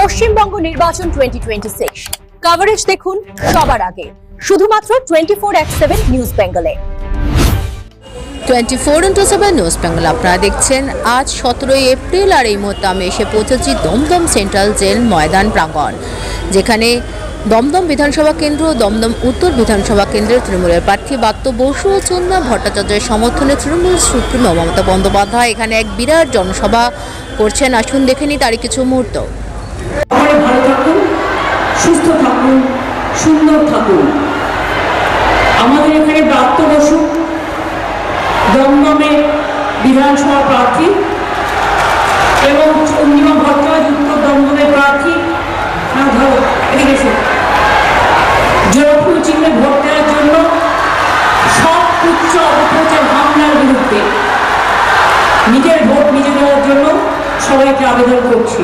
পশ্চিমবঙ্গ নির্বাচন 2026 কভারেজ দেখুন সবার আগে শুধুমাত্র 24/7 নিউজ বেঙ্গলে। 24/7 নিউজ বেঙ্গল আপনারা দেখছেন। আজ 17 এপ্রিল আর এই মুহূর্তে আমি এসে পৌঁছেছি দমদম সেন্ট্রাল জেল ময়দান প্রাঙ্গণ, যেখানে দমদম বিধানসভা কেন্দ্র দমদম উত্তর বিধানসভা কেন্দ্রের তৃণমূলের প্রার্থী ব্রাত্য বসু ও চন্দ্রা ভট্টাচার্যের সমর্থনে তৃণমূল সুপ্রিমো মমতা বন্দ্যোপাধ্যায় এখানে এক বিরাট জনসভা করছেন। আসুন দেখে নিই তারই কিছু মুহূর্ত। ভালো থাকুন, সুস্থ থাকুন, সুন্দর থাকুন। আমাদের এখানে ব্রাত্য বসু দমদমে বিধানসভা প্রার্থী এবং চন্দ্রিমা ভট্টাচার্য উত্তর দমদমের প্রার্থী। জয়ফুল চিহ্নে ভোট দেওয়ার জন্য সব উচ্চ অপপ্রচার হামলার বিরুদ্ধে নিজের ভোট নিজে দেওয়ার জন্য সবাইকে আবেদন করছি।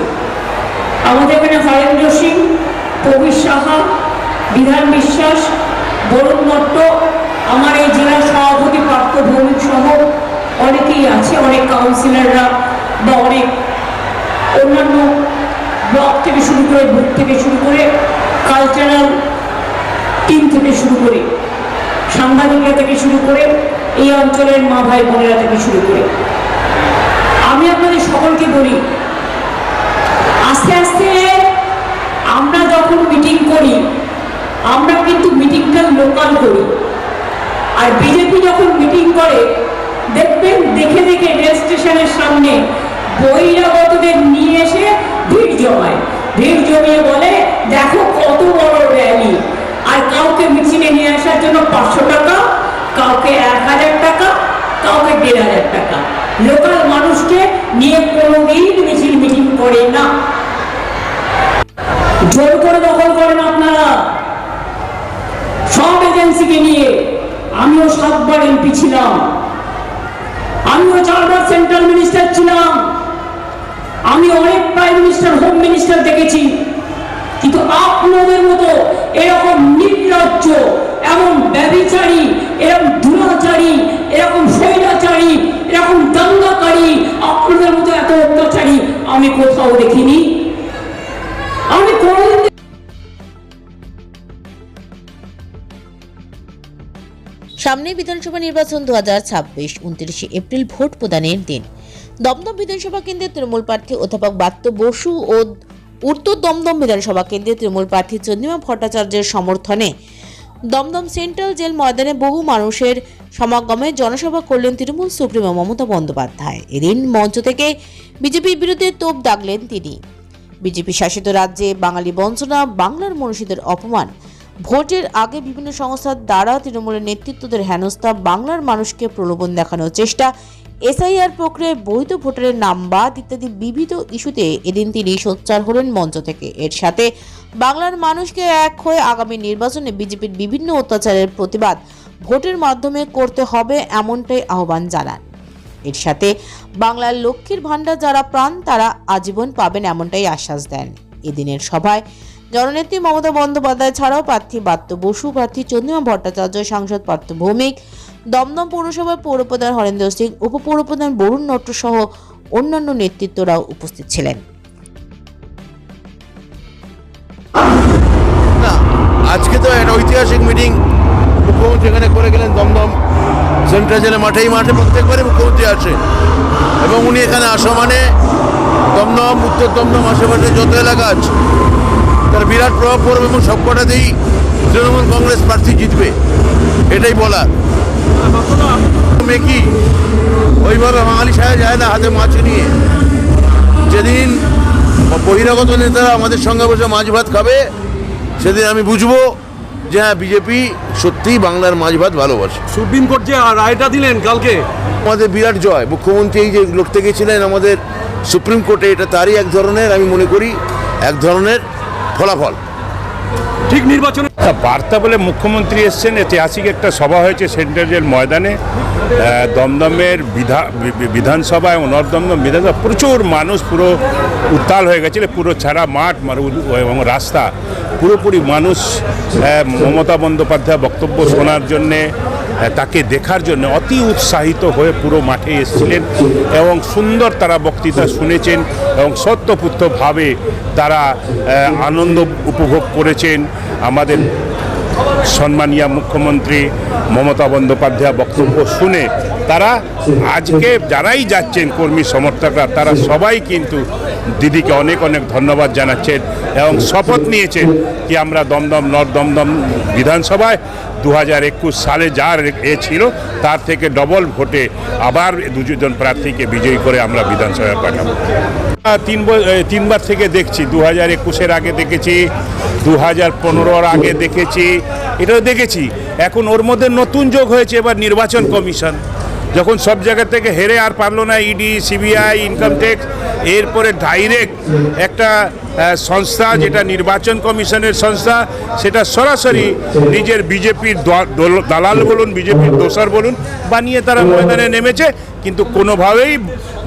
আমাদের এখানে হরেন্দ্র সিং, প্রবীর সাহা, বিধান বিশ্বাস, বরুণ দত্ত, আমার এই জেলার সভাপতি পার্থ ভৌমিক সহ অনেকেই আছে, অনেক কাউন্সিলররা বা অনেক অন্যান্য ব্লক থেকে শুরু করে বুথ থেকে শুরু করে কালচারাল টিম থেকে শুরু করে সাংবাদিকরা থেকে শুরু করে এই অঞ্চলের মা ভাই বোনেরা থেকে শুরু করে আমি আপনাদের সকলকে বলি, আস্তে আস্তে আমরা যখন মিটিং করি আমরা কিন্তু মিটিংটা লোকাল করি, আর বিজেপি যখন মিটিং করে দেখবেন দেখে দেখে রেল স্টেশনের সামনে বহিরাগতদের নিয়ে এসে ভিড় জমায়, ভিড় জমিয়ে বলে দেখো কত বড় র্যালি। আর কাউকে মিছিলে নিয়ে আসার জন্য 500 টাকা, কাউকে 1000 টাকা, কাউকে 1500 টাকা। লোকাল মানুষকে নিয়ে কোনোদিন মিছিল মিটিং করে না, জোর করে দখল করেন আপনারা সব এজেন্সিকে নিয়ে। আমিও 7 বার এমপি ছিলাম, আমিও 4 বার সেন্ট্রাল মিনিস্টার ছিলাম, আমি অনেক প্রাইম মিনিস্টার, হোম মিনিস্টার দেখেছি, কিন্তু আপনাদের মতো এরকম নির্লজ্জ, এমন ব্যভিচারী, এরকম দুরাচারী, এরকম স্বৈরাচারী, এরকম দাঙ্গাকারী, আপনাদের মতো এত অত্যাচারী আমি কোথাও দেখিনি। আমি কোনদিন সামনে বিধানসভা নির্বাচন 2026, 29 এপ্রিল ভোট প্রদানের দিন। দমদম বিধানসভা কেন্দ্রের তৃণমূল প্রার্থী অধ্যাপক ব্রাত্য বসু ও উত্তর দমদম বিধানসভা কেন্দ্রের তৃণমূল প্রার্থী চন্দ্রিমা ভট্টাচার্যের সমর্থনে দমদম সেন্ট্রাল জেল ময়দানে বহু মানুষের সমাগমে জনসভা করলেন তৃণমূল সুপ্রিমো মমতা বন্দ্যোপাধ্যায়। এদিন মঞ্চ থেকে বিজেপির বিরুদ্ধে তোপ দাগলেন তিনি। বিজেপি শাসিত রাজ্যে বাঙালি বঞ্চনা, বাংলার মনীষীদের অপমান, ভোটের আগে বিভিন্ন সংস্থার দ্বারা তৃণমূলের নেতৃত্বদের হেনস্থা, বাংলার মানুষকে প্রলোভন দেখানোর চেষ্টা, এসআইআর প্রক্রিয়ায় বৈধ ভোটারের নাম বাদ ইত্যাদি বিবিধ ইস্যুতে এদিন তিনি সোচ্চার হলেন মঞ্চ থেকে। এর সাথে বাংলার মানুষকে এক হয়ে আগামী নির্বাচনে বিজেপির বিভিন্ন অত্যাচারের প্রতিবাদ ভোটের মাধ্যমে করতে হবে এমনটাই আহ্বান জানান। এর সাথে বাংলার লক্ষ্মীর ভাণ্ডার যারা প্রাণ তারা আজীবন পাবেন এমনটাই আশ্বাস দেন। এদিনের সভায় জননেত্রী মমতা বন্দ্যোপাধ্যায় ছাড়াও প্রার্থী ব্রাত্য বসু, প্রার্থী চন্দ্রিমা ভট্টাচার্য, সাংসদ পার্থ ভৌমিক, দমদম পৌরসভার পৌরপ্রধান হরেন্দ্র সিং, উপপৌরপ্রধান বরুণ দত্ত সহ অন্যান্য নেতৃত্বরাও উপস্থিত ছিলেন। আজকে তো একটা ঐতিহাসিক মিটিং মুখ্যমন্ত্রী এখানে করে গেলেন দমদম সেন্ট্রাল জেলে মাঠে প্রত্যেকবারই মুখ্যমন্ত্রী আসে এবং উনি এখানে আসা মানে দমদম উত্তর দমদম আশেপাশে যত এলাকা আছে তার বিরাট প্রভাব পড়বে এবং সবকটাতেই তৃণমূল কংগ্রেস প্রার্থী জিতবে, এটাই বলার। মেকি ওইভাবে বাঙালি সাজা যায় না হাতে মাছ নিয়ে। যেদিন বহিরাগত নেতারা আমাদের সঙ্গে বসে মাছ ভাত খাবে সেদিন আমি বুঝবো যে হ্যাঁ বিজেপি সত্যিই বাংলার মাছ ভাত ভালোবাসে। সুপ্রিম কোর্ট যে রায়টা দিলেন কালকে, আমাদের বিরাট জয়। মুখ্যমন্ত্রী এই যে লড়তে গেছিলেন আমাদের সুপ্রিম কোর্টে, এটা তারই এক ধরনের, আমি মনে করি এক ধরনের ফলাফল। ঠিক নির্বাচনে বার্তা বলে মুখ্যমন্ত্রী এসছেন। ঐতিহাসিক একটা সভা হয়েছে সেন্ট্রাল জেল ময়দানে। দমদমের বিধানসভায় নর্দমদম বিধানসভা প্রচুর মানুষ, পুরো উত্তাল হয়ে গেছিল, পুরো ছাড়া মাঠ এবং রাস্তা পুরোপুরি মানুষ মমতা বন্দ্যোপাধ্যায় বক্তব্য শোনার জন্যে তাকে দেখার জন্য অতি উৎসাহিত হয়ে পুরো মাঠে এসেছিলেন এবং সুন্দর তারা বক্তৃতা শুনেছেন এবং সত্যপুত্রভাবে তারা আনন্দ উপভোগ করেছেন। আমাদের সম্মানীয় মুখ্যমন্ত্রী মমতা বন্দ্যোপাধ্যায় বক্তব্য শুনে তারা আজকে যারাই যাচ্ছেন কর্মী সমর্থকরা তারা সবাই কিন্তু দিদিকে অনেক অনেক ধন্যবাদ জানাচ্ছেন এবং শপথ নিয়েছেন কি আমরা দমদম নর্থ দমদম বিধানসভায় 2021 সালে যার ছিল তার থেকে ডবল ভোটে আবার দুজন প্রার্থীকে বিজয়ী করে আমরা বিধানসভায় পাঠাবো। তিনবার থেকে দেখছি, 2021-এর আগে দেখেছি, 2015-র আগে দেখেছি, এটাও দেখেছি। এখন ওর মধ্যে নতুন যোগ হয়েছে এবার নির্বাচন কমিশন, যখন সব জায়গা থেকে হেরে আর পারলো না ইডি, সিবিআই, ইনকাম ট্যাক্স, এরপরে ডাইরেক্ট একটা সংস্থা যেটা নির্বাচন কমিশনের সংস্থা সেটা সরাসরি নিজের বিজেপির দালাল বলুন, বিজেপির দোসর বলুন বানিয়ে তারা ময়দানে নেমেছে। কিন্তু কোনোভাবেই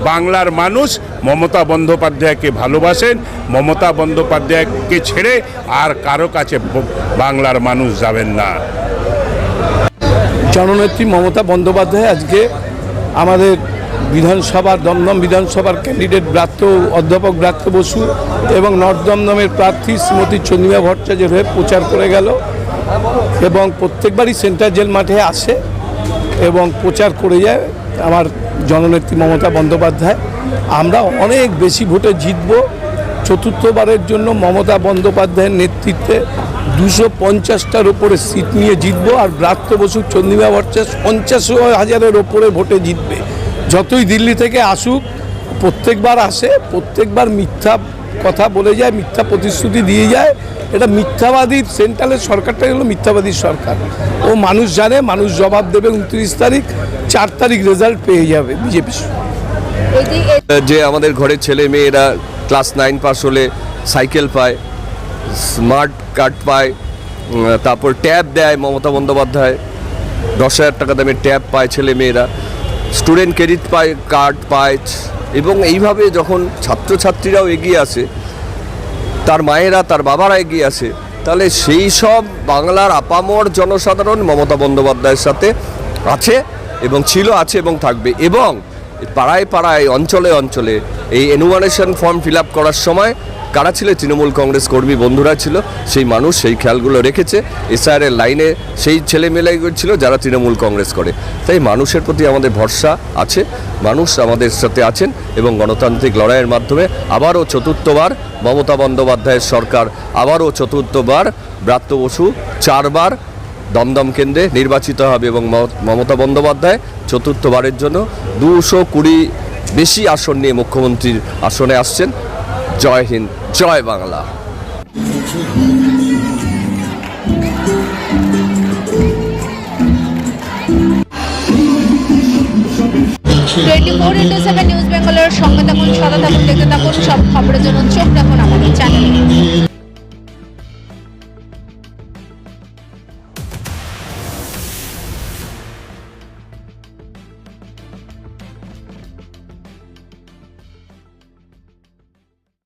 বাংলার মানুষ মমতা বন্দ্যোপাধ্যায়কে ভালোবাসেন, মমতা বন্দ্যোপাধ্যায়কে ছেড়ে আর কারো কাছে বাংলার মানুষ যাবেন না। জননেত্রী মমতা বন্দ্যোপাধ্যায় আজকে আমাদের বিধানসভার দমদম বিধানসভার ক্যান্ডিডেট অধ্যাপক ব্রাত্য বসু এবং নর্থ দমদমের প্রার্থী শ্রীমতী চন্দ্রিমা ভট্টাচার্যের হয়ে প্রচার করে গেল এবং প্রত্যেকবারই সেন্ট্রাল জেল মাঠে আসে এবং প্রচার করে যায় আমার জননেত্রী মমতা বন্দ্যোপাধ্যায়। আমরা অনেক বেশি ভোটে জিতব, চতুর্থবারের জন্য মমতা বন্দ্যোপাধ্যায়ের নেতৃত্বে 250টার ওপরে সিট নিয়ে জিতবো। আর ব্রাত্য বসু চন্দ্রিমা ভট্টাচার্য 50,000-এর ওপরে ভোটে জিতবে। যতই দিল্লি থেকে আসুক, প্রত্যেকবার আসে, প্রত্যেকবার মিথ্যা কথা বলে যায়, মিথ্যা প্রতিশ্রুতি দিয়ে যায়। এটা মিথ্যাবাদী, সেন্ট্রালের সরকারটা হলো মিথ্যাবাদী সরকার। ও মানুষ জানে, মানুষ জবাব দেবে 29 তারিখ, 4 তারিখ রেজাল্ট পেয়ে যাবে বিজেপি। যে আমাদের ঘরের ছেলে মেয়েরা ক্লাস 9 পাস হলে সাইকেল পায়, স্মার্ট কার্ড পায়, তারপর ট্যাব দেয় মমতা বন্দ্যোপাধ্যায়, 10,000 টাকা দামের ট্যাব পায় ছেলে মেয়েরা, স্টুডেন্ট ক্রেডিট পায়, কার্ড পায়। এবং এইভাবে যখন ছাত্রছাত্রীরাও এগিয়ে আসে, তার মায়েরা তার বাবারা এগিয়ে আসে, তাহলে সেই সব বাংলার আপামর জনসাধারণ মমতা বন্দ্যোপাধ্যায়ের সাথে আছে এবং ছিল, আছে এবং থাকবে। এবং পাড়ায় পাড়ায়, অঞ্চলে অঞ্চলে এই এনুমারেশন ফর্ম ফিল আপ করার সময় কারা ছিল? তৃণমূল কংগ্রেস কর্মী বন্ধুরা ছিল। সেই মানুষ সেই খেয়ালগুলো রেখেছে। এসআইআরের লাইনে সেই ছেলেমেয়েগুলো ছিল যারা তৃণমূল কংগ্রেস করে। তাই মানুষের প্রতি আমাদের ভরসা আছে, মানুষ আমাদের সাথে আছেন এবং গণতান্ত্রিক লড়াইয়ের মাধ্যমে আবারও চতুর্থবার মমতা বন্দ্যোপাধ্যায়ের সরকার, আবারও চতুর্থবার ব্রাত্য বসু 4বার দমদম কেন্দ্রে নির্বাচিত হবে এবং মমতা বন্দ্যোপাধ্যায় চতুর্থবারের জন্য 220 বেশি আসন নিয়ে মুখ্যমন্ত্রীর আসনে আসছেন। জয় হিন্দ, জয় বাংলা। 24/7 নিউজ বেঙ্গলের সঙ্গে থাকুন, সদা থাকুন, দেখতে থাকুন। সব খবরের জন্য চোখ রাখুন আমাদের চ্যানেলে।